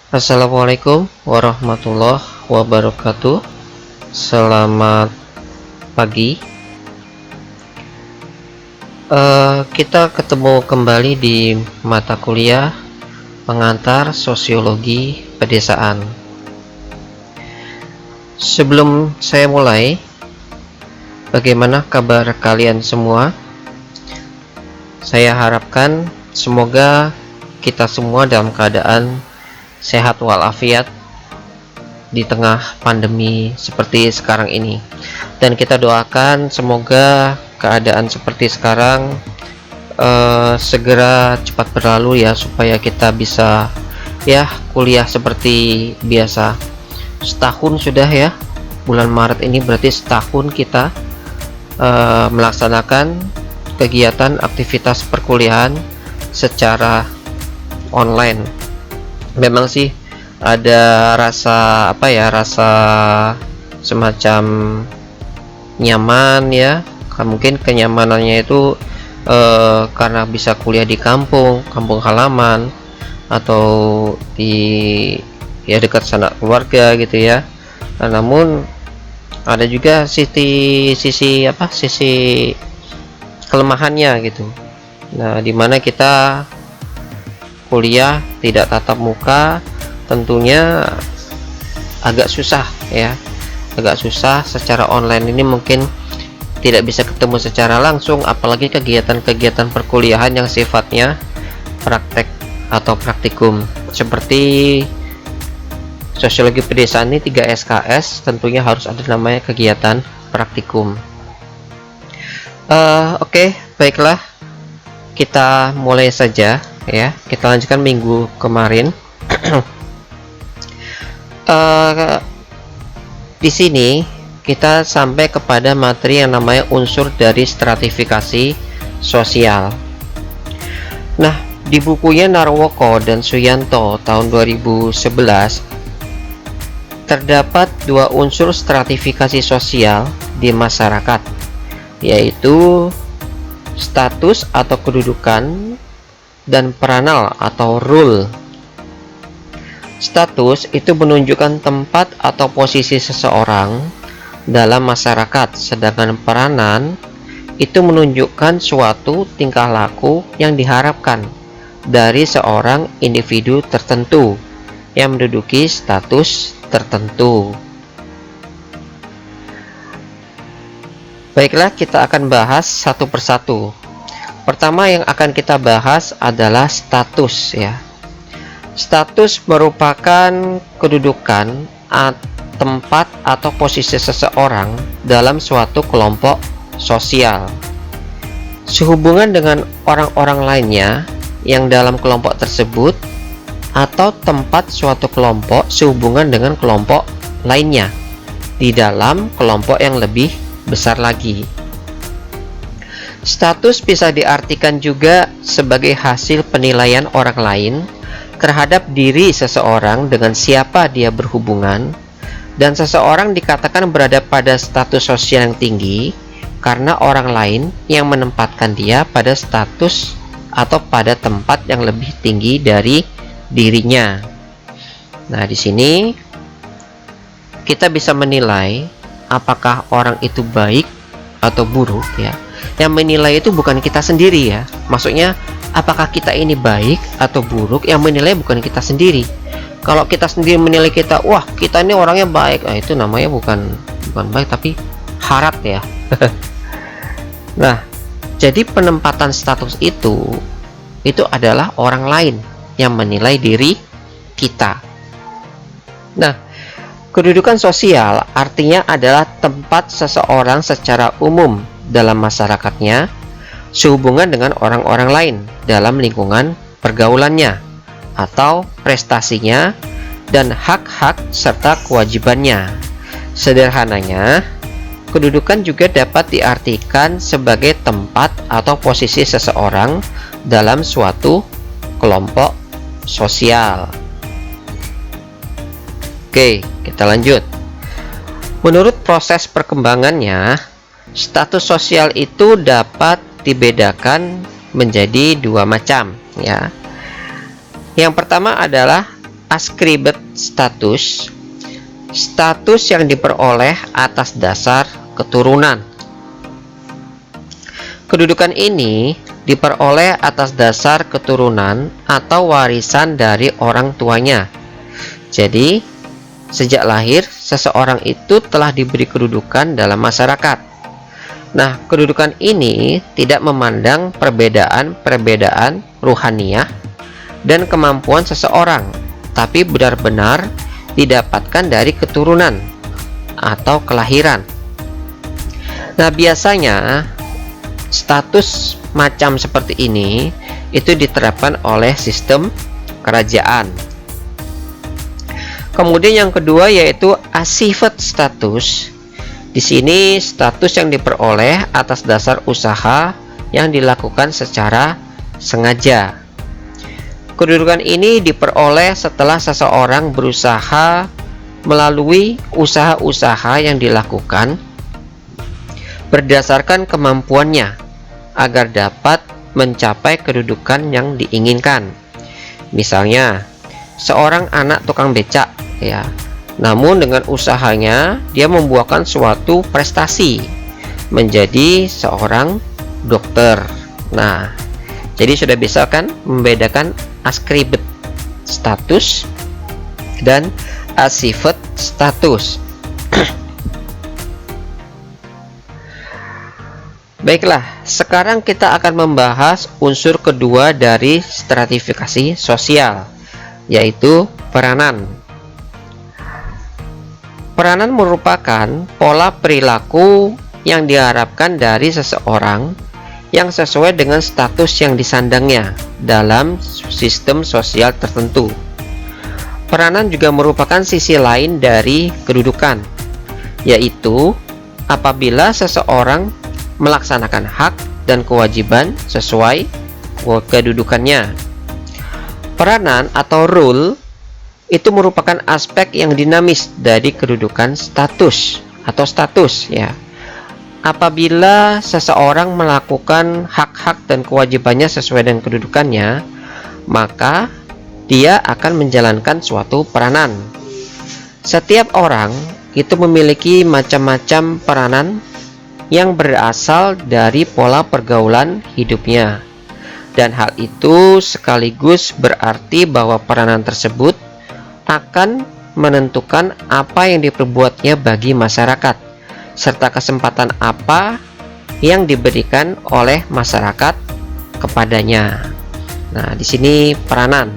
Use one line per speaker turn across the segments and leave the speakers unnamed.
Assalamualaikum warahmatullahi wabarakatuh. Selamat pagi. Kita ketemu kembali di mata kuliah pengantar sosiologi pedesaan. Sebelum saya mulai, bagaimana kabar kalian semua? Saya harapkan semoga kita semua dalam keadaan sehat walafiat di tengah pandemi seperti sekarang ini, dan kita doakan semoga keadaan seperti sekarang segera cepat berlalu ya, supaya kita bisa kuliah seperti biasa. Setahun sudah ya, bulan Maret ini berarti setahun kita melaksanakan kegiatan aktivitas perkuliahan secara online. Memang sih ada rasa rasa semacam nyaman ya. Mungkin kenyamanannya itu karena bisa kuliah di kampung halaman, atau di dekat sanak keluarga gitu ya. Namun ada juga sisi kelemahannya gitu. Nah, dimana kita kuliah tidak tatap muka tentunya agak susah ya, secara online ini mungkin tidak bisa ketemu secara langsung, apalagi kegiatan-kegiatan perkuliahan yang sifatnya praktek atau praktikum seperti sosiologi pedesaan ini 3 SKS, tentunya harus ada namanya kegiatan praktikum. Oke, baiklah, kita mulai saja ya. Kita lanjutkan minggu kemarin. Di sini kita sampai kepada materi yang namanya unsur dari stratifikasi sosial. Nah, di bukunya Narwoko dan Suyanto tahun 2011 terdapat 2 unsur stratifikasi sosial di masyarakat, yaitu status atau kedudukan dan peranal atau role. Status itu menunjukkan tempat atau posisi seseorang dalam masyarakat, sedangkan peranan itu menunjukkan suatu tingkah laku yang diharapkan dari seorang individu tertentu yang menduduki status tertentu. Baiklah, kita akan bahas satu persatu. Pertama yang akan kita bahas adalah status ya. Status merupakan kedudukan, tempat atau posisi seseorang dalam suatu kelompok sosial, sehubungan dengan orang-orang lainnya yang dalam kelompok tersebut, atau tempat suatu kelompok sehubungan dengan kelompok lainnya di dalam kelompok yang lebih besar lagi. Status bisa diartikan juga sebagai hasil penilaian orang lain terhadap diri seseorang dengan siapa dia berhubungan, dan seseorang dikatakan berada pada status sosial yang tinggi karena orang lain yang menempatkan dia pada status atau pada tempat yang lebih tinggi dari dirinya. Nah, di sini kita bisa menilai apakah orang itu baik atau buruk ya. Yang menilai itu bukan kita sendiri ya. Maksudnya apakah kita ini baik atau buruk, yang menilai bukan kita sendiri. Kalau kita sendiri menilai kita, wah kita ini orangnya baik, itu namanya bukan baik tapi harat ya. Nah, jadi penempatan status itu adalah orang lain yang menilai diri kita. Nah, kedudukan sosial artinya adalah tempat seseorang secara umum dalam masyarakatnya sehubungan dengan orang-orang lain dalam lingkungan pergaulannya atau prestasinya dan hak-hak serta kewajibannya. Sederhananya, kedudukan juga dapat diartikan sebagai tempat atau posisi seseorang dalam suatu kelompok sosial. Oke, kita lanjut. Menurut proses perkembangannya, status sosial itu dapat dibedakan menjadi 2 macam ya. Yang pertama adalah ascribed status, status yang diperoleh atas dasar keturunan. Kedudukan ini diperoleh atas dasar keturunan atau warisan dari orang tuanya. Jadi, sejak lahir, seseorang itu telah diberi kedudukan dalam masyarakat. Nah, kedudukan ini tidak memandang perbedaan ruhaniyah dan kemampuan seseorang, tapi benar-benar didapatkan dari keturunan atau kelahiran. Nah, biasanya status macam seperti ini itu diterapkan oleh sistem kerajaan. Kemudian yang kedua yaitu assieved status. Di sini status yang diperoleh atas dasar usaha yang dilakukan secara sengaja. Kedudukan ini diperoleh setelah seseorang berusaha melalui usaha-usaha yang dilakukan berdasarkan kemampuannya agar dapat mencapai kedudukan yang diinginkan. Misalnya, seorang anak tukang becak ya. Namun dengan usahanya dia membuahkan suatu prestasi menjadi seorang dokter. Nah, jadi sudah bisa kan membedakan ascribed status dan assieved status. Baiklah, sekarang kita akan membahas unsur kedua dari stratifikasi sosial, yaitu peranan. Peranan merupakan pola perilaku yang diharapkan dari seseorang yang sesuai dengan status yang disandangnya dalam sistem sosial tertentu. Peranan juga merupakan sisi lain dari kedudukan, yaitu apabila seseorang melaksanakan hak dan kewajiban sesuai kedudukannya. Peranan atau role itu merupakan aspek yang dinamis dari kedudukan status atau status ya. Apabila seseorang melakukan hak-hak dan kewajibannya sesuai dengan kedudukannya, maka dia akan menjalankan suatu peranan. Setiap orang itu memiliki macam-macam peranan yang berasal dari pola pergaulan hidupnya. Dan hal itu sekaligus berarti bahwa peranan tersebut akan menentukan apa yang diperbuatnya bagi masyarakat, serta kesempatan apa yang diberikan oleh masyarakat kepadanya. Nah, di sini peranan.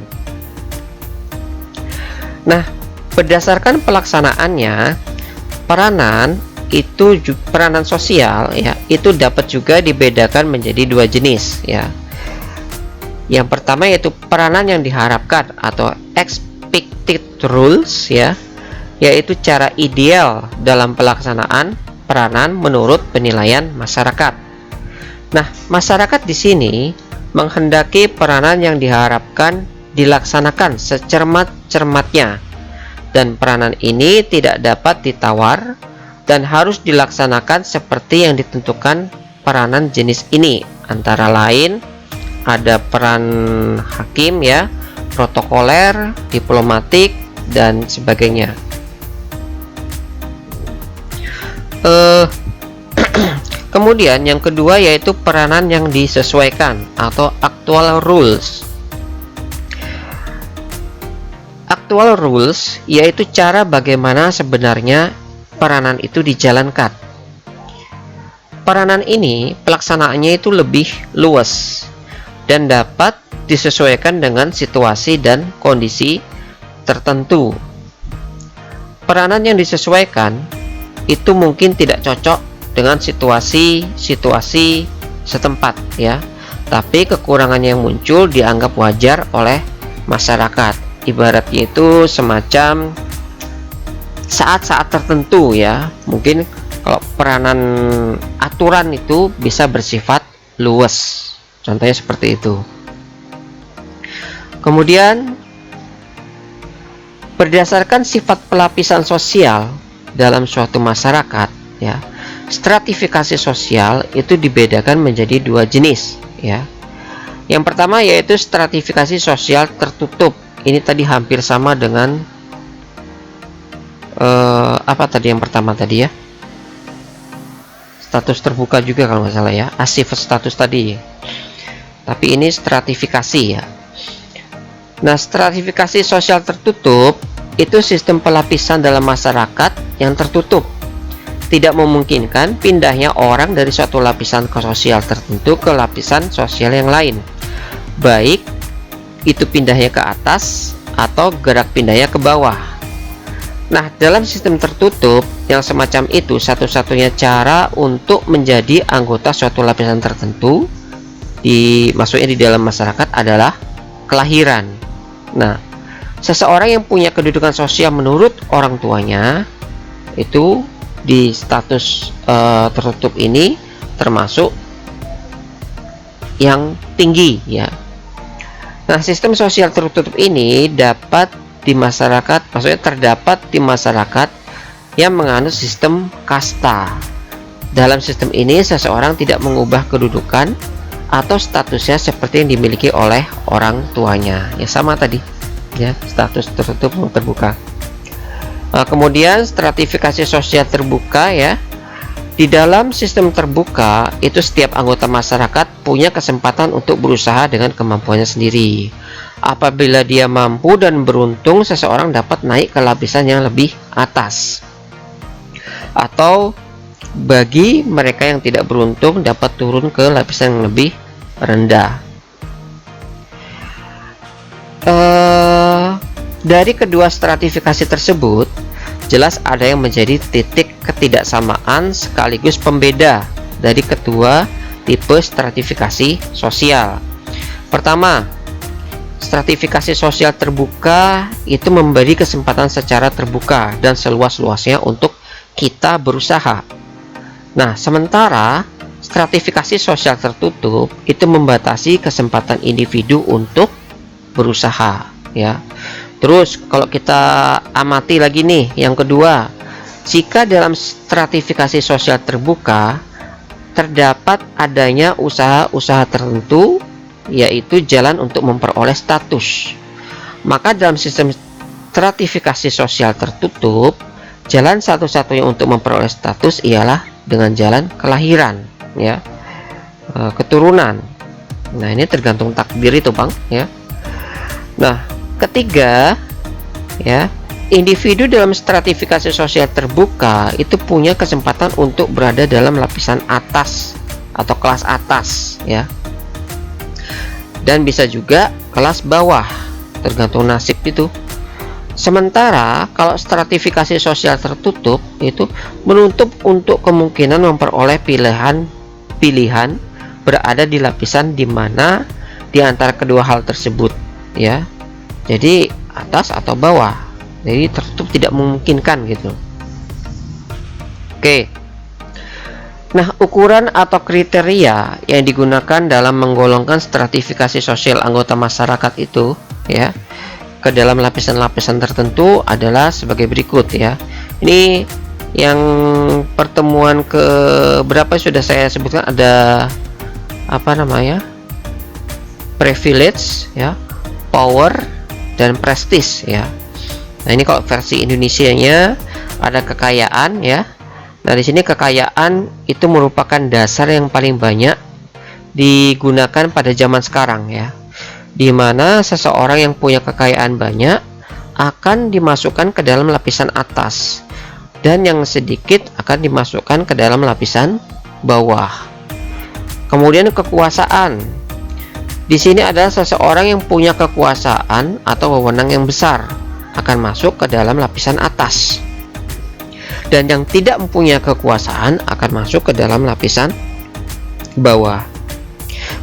Nah, berdasarkan pelaksanaannya, peranan sosial ya, itu dapat juga dibedakan menjadi dua jenis ya. Yang pertama yaitu peranan yang diharapkan atau expected rules ya, yaitu cara ideal dalam pelaksanaan peranan menurut penilaian masyarakat. Nah, masyarakat di sini menghendaki peranan yang diharapkan dilaksanakan secermat-cermatnya, dan peranan ini tidak dapat ditawar dan harus dilaksanakan seperti yang ditentukan peranan jenis ini. Antara lain ada peran hakim ya, protokoler, diplomatik, dan sebagainya. Kemudian yang kedua yaitu peranan yang disesuaikan atau actual rules. Actual rules yaitu cara bagaimana sebenarnya peranan itu dijalankan. Peranan ini pelaksanaannya itu lebih luas dan dapat disesuaikan dengan situasi dan kondisi tertentu. Peranan yang disesuaikan itu mungkin tidak cocok dengan situasi setempat ya, tapi kekurangan yang muncul dianggap wajar oleh masyarakat. Ibaratnya itu semacam saat-saat tertentu ya, mungkin kalau peranan aturan itu bisa bersifat luas, contohnya seperti itu. Kemudian berdasarkan sifat pelapisan sosial dalam suatu masyarakat ya, stratifikasi sosial itu dibedakan menjadi dua jenis ya. Yang pertama yaitu stratifikasi sosial tertutup ini tadi hampir sama dengan apa tadi yang pertama tadi ya, status terbuka juga kalau nggak salah ya, asif status tadi, tapi ini stratifikasi ya. Nah, stratifikasi sosial tertutup itu sistem pelapisan dalam masyarakat yang tertutup, tidak memungkinkan pindahnya orang dari suatu lapisan sosial tertentu ke lapisan sosial yang lain, baik itu pindahnya ke atas atau gerak pindahnya ke bawah. Nah, dalam sistem tertutup yang semacam itu, satu-satunya cara untuk menjadi anggota suatu lapisan tertentu maksudnya di dalam masyarakat adalah kelahiran. Nah, seseorang yang punya kedudukan sosial menurut orang tuanya itu di status tertutup ini termasuk yang tinggi ya. Nah, sistem sosial tertutup ini dapat di masyarakat, maksudnya terdapat di masyarakat yang menganut sistem kasta. Dalam sistem ini seseorang tidak mengubah kedudukan atau statusnya seperti yang dimiliki oleh orang tuanya. Ya sama tadi ya, status tertutup atau terbuka. Kemudian stratifikasi sosial terbuka ya. Di dalam sistem terbuka itu setiap anggota masyarakat punya kesempatan untuk berusaha dengan kemampuannya sendiri. Apabila dia mampu dan beruntung, seseorang dapat naik ke lapisan yang lebih atas. Atau bagi mereka yang tidak beruntung dapat turun ke lapisan yang lebih rendah. Dari kedua stratifikasi tersebut, jelas ada yang menjadi titik ketidaksamaan sekaligus pembeda dari kedua tipe stratifikasi sosial. Pertama, stratifikasi sosial terbuka itu memberi kesempatan secara terbuka dan seluas-luasnya untuk kita berusaha. Nah, sementara stratifikasi sosial tertutup itu membatasi kesempatan individu untuk berusaha ya. Terus kalau kita amati lagi nih yang kedua, jika dalam stratifikasi sosial terbuka terdapat adanya usaha-usaha tertentu, yaitu jalan untuk memperoleh status, maka dalam sistem stratifikasi sosial tertutup, jalan satu-satunya untuk memperoleh status ialah dengan jalan kelahiran ya, keturunan. Nah, ini tergantung takdir itu Bang ya. Nah, ketiga ya, individu dalam stratifikasi sosial terbuka itu punya kesempatan untuk berada dalam lapisan atas atau kelas atas ya, dan bisa juga kelas bawah, tergantung nasib itu. Sementara kalau stratifikasi sosial tertutup itu menutup untuk kemungkinan memperoleh pilihan berada di lapisan di mana di antara kedua hal tersebut ya. Jadi atas atau bawah. Jadi tertutup tidak memungkinkan gitu. Oke. Nah, ukuran atau kriteria yang digunakan dalam menggolongkan stratifikasi sosial anggota masyarakat itu ya ke dalam lapisan-lapisan tertentu adalah sebagai berikut ya. Ini yang pertemuan ke berapa sudah saya sebutkan, ada apa namanya? Privilege ya, power dan prestige ya. Nah, ini kalau versi Indonesianya ada kekayaan ya. Nah, di sini kekayaan itu merupakan dasar yang paling banyak digunakan pada zaman sekarang ya, di mana seseorang yang punya kekayaan banyak akan dimasukkan ke dalam lapisan atas dan yang sedikit akan dimasukkan ke dalam lapisan bawah. Kemudian kekuasaan. Di sini adalah seseorang yang punya kekuasaan atau wewenang yang besar akan masuk ke dalam lapisan atas. Dan yang tidak mempunyai kekuasaan akan masuk ke dalam lapisan bawah.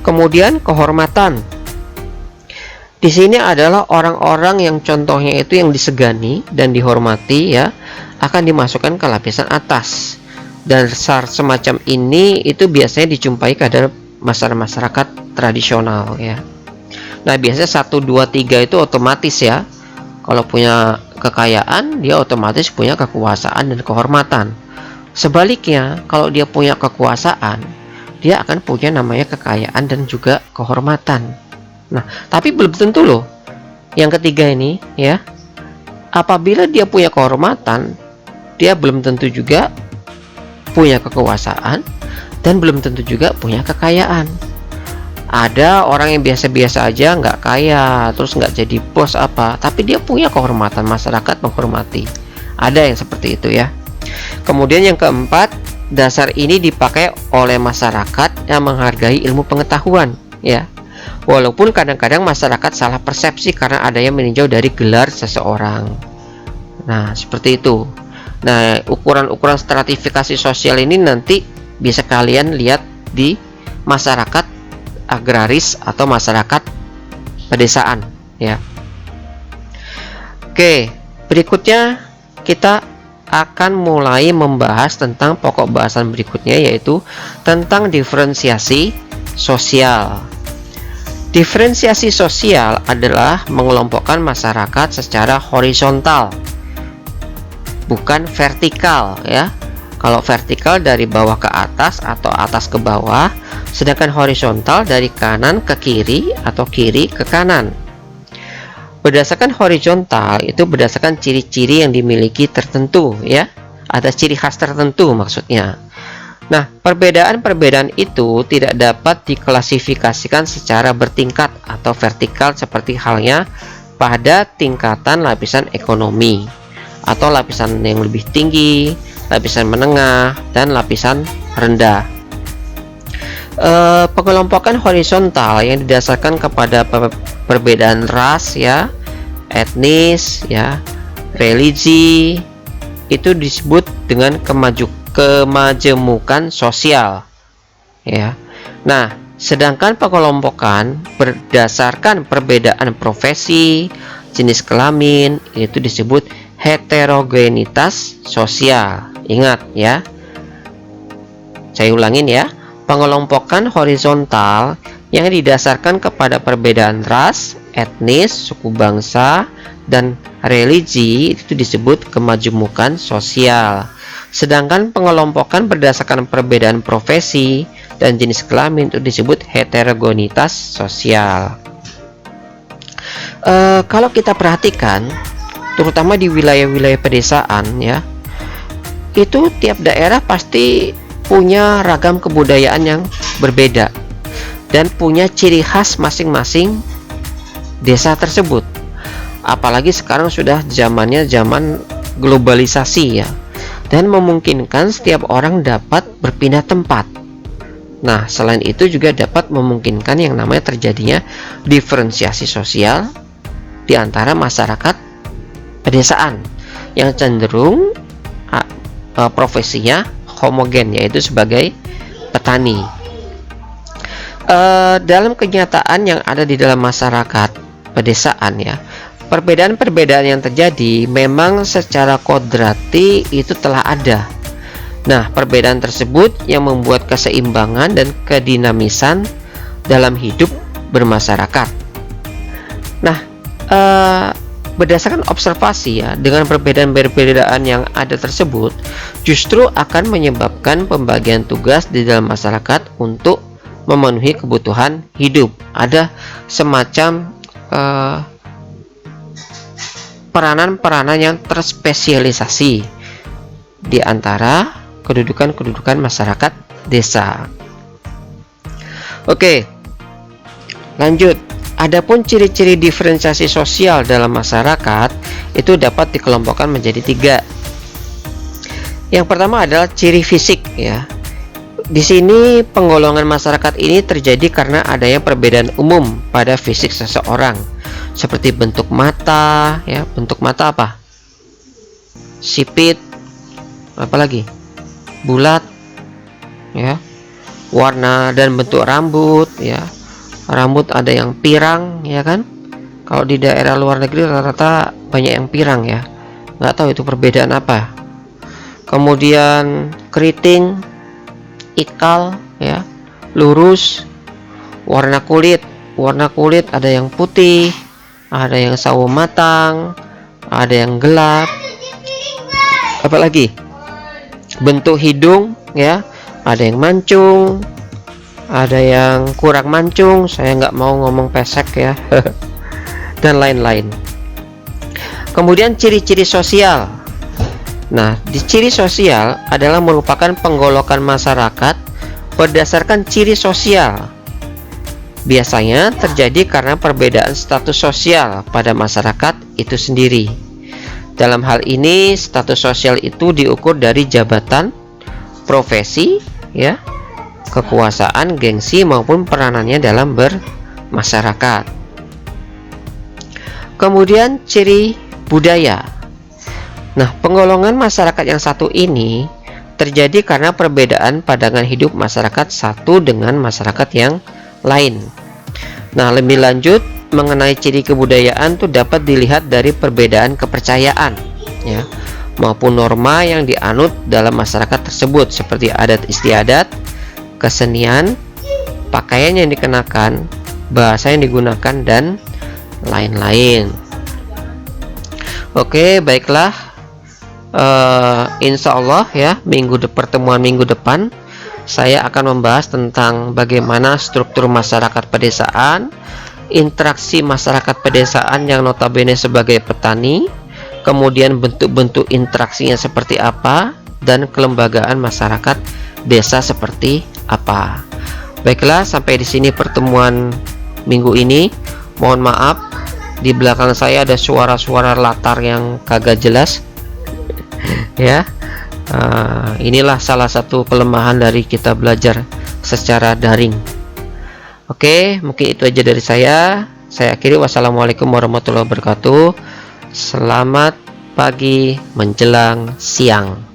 Kemudian kehormatan. Di sini adalah orang-orang yang contohnya itu yang disegani dan dihormati ya, akan dimasukkan ke lapisan atas. Dan semacam ini itu biasanya dijumpai pada masyarakat tradisional ya. Nah, biasanya 1, 2, 3 itu otomatis ya. Kalau punya kekayaan, dia otomatis punya kekuasaan dan kehormatan. Sebaliknya, kalau dia punya kekuasaan, dia akan punya namanya kekayaan dan juga kehormatan. Nah, tapi belum tentu loh yang ketiga ini ya, apabila dia punya kehormatan, dia belum tentu juga punya kekuasaan dan belum tentu juga punya kekayaan. Ada orang yang biasa-biasa aja, nggak kaya, terus nggak jadi bos apa, tapi dia punya kehormatan, masyarakat menghormati. Ada yang seperti itu ya. Kemudian yang keempat, dasar ini dipakai oleh masyarakat yang menghargai ilmu pengetahuan ya. Walaupun kadang-kadang masyarakat salah persepsi karena ada yang meninjau dari gelar seseorang. Nah, seperti itu. Nah, ukuran-ukuran stratifikasi sosial ini nanti bisa kalian lihat di masyarakat agraris atau masyarakat pedesaan ya. Oke, berikutnya kita akan mulai membahas tentang pokok bahasan berikutnya, yaitu tentang diferensiasi sosial. Diferensiasi sosial adalah mengelompokkan masyarakat secara horizontal, bukan vertikal ya. Kalau vertikal dari bawah ke atas atau atas ke bawah, sedangkan horizontal dari kanan ke kiri atau kiri ke kanan. Berdasarkan horizontal itu berdasarkan ciri-ciri yang dimiliki tertentu ya, ada ciri khas tertentu maksudnya. Nah, perbedaan-perbedaan itu tidak dapat diklasifikasikan secara bertingkat atau vertikal seperti halnya pada tingkatan lapisan ekonomi atau lapisan yang lebih tinggi, lapisan menengah, dan lapisan rendah. Pengelompokan horizontal yang didasarkan kepada perbedaan ras ya, etnis ya, religi, itu disebut dengan kemajemukan sosial ya. Nah, sedangkan pengelompokan berdasarkan perbedaan profesi, jenis kelamin, itu disebut heterogenitas sosial. Ingat ya, saya ulangin ya, pengelompokan horizontal yang didasarkan kepada perbedaan ras, etnis, suku bangsa, dan religi itu disebut kemajemukan sosial. Sedangkan pengelompokan berdasarkan perbedaan profesi dan jenis kelamin itu disebut heterogenitas sosial. Kalau kita perhatikan, terutama di wilayah-wilayah pedesaan ya, itu tiap daerah pasti punya ragam kebudayaan yang berbeda dan punya ciri khas masing-masing desa tersebut. Apalagi sekarang sudah zamannya zaman globalisasi ya, dan memungkinkan setiap orang dapat berpindah tempat. Nah, selain itu juga dapat memungkinkan yang namanya terjadinya diferensiasi sosial di antara masyarakat pedesaan yang cenderung profesinya homogen, yaitu sebagai petani. Dalam kenyataan yang ada di dalam masyarakat pedesaan ya, perbedaan-perbedaan yang terjadi memang secara kodrati itu telah ada. Nah, perbedaan tersebut yang membuat keseimbangan dan kedinamisan dalam hidup bermasyarakat. Nah, berdasarkan observasi ya, dengan perbedaan-perbedaan yang ada tersebut justru akan menyebabkan pembagian tugas di dalam masyarakat untuk memenuhi kebutuhan hidup. Ada semacam peranan-peranan yang terspesialisasi di antara kedudukan-kedudukan masyarakat desa. Oke, lanjut. Adapun ciri-ciri diferensiasi sosial dalam masyarakat itu dapat dikelompokkan menjadi 3. Yang pertama adalah ciri fisik ya. Di sini penggolongan masyarakat ini terjadi karena adanya perbedaan umum pada fisik seseorang, seperti bentuk mata ya. Bentuk mata apa? Sipit, apalagi bulat ya. Warna dan bentuk rambut ya. Rambut ada yang pirang ya kan. Kalau di daerah luar negeri rata-rata banyak yang pirang ya, nggak tahu itu perbedaan apa. Kemudian keriting, ikal ya, lurus. Warna kulit ada yang putih, ada yang sawo matang, ada yang gelap. Apalagi bentuk hidung ya, ada yang mancung, ada yang kurang mancung. Saya nggak mau ngomong pesek ya. dan lain-lain. Kemudian ciri-ciri sosial. Nah, di ciri sosial adalah merupakan penggolongan masyarakat berdasarkan ciri sosial. Biasanya terjadi karena perbedaan status sosial pada masyarakat itu sendiri. Dalam hal ini, status sosial itu diukur dari jabatan, profesi, ya, kekuasaan, gengsi maupun peranannya dalam bermasyarakat. Kemudian ciri budaya. Nah, penggolongan masyarakat yang satu ini terjadi karena perbedaan pandangan hidup masyarakat satu dengan masyarakat yang lain. Nah, lebih lanjut mengenai ciri kebudayaan itu dapat dilihat dari perbedaan kepercayaan, ya, maupun norma yang dianut dalam masyarakat tersebut, seperti adat istiadat, kesenian, pakaian yang dikenakan, bahasa yang digunakan, dan lain-lain. Oke, baiklah. Insya Allah ya, pertemuan minggu depan saya akan membahas tentang bagaimana struktur masyarakat pedesaan, interaksi masyarakat pedesaan yang notabene sebagai petani, kemudian bentuk-bentuk interaksinya seperti apa, dan kelembagaan masyarakat desa seperti apa. Baiklah, sampai di sini pertemuan minggu ini. Mohon maaf, di belakang saya ada suara-suara latar yang kagak jelas. Ya, inilah salah satu kelemahan dari kita belajar secara daring. Oke, mungkin itu aja dari saya. Saya akhiri. Wassalamualaikum warahmatullahi wabarakatuh. Selamat pagi menjelang siang.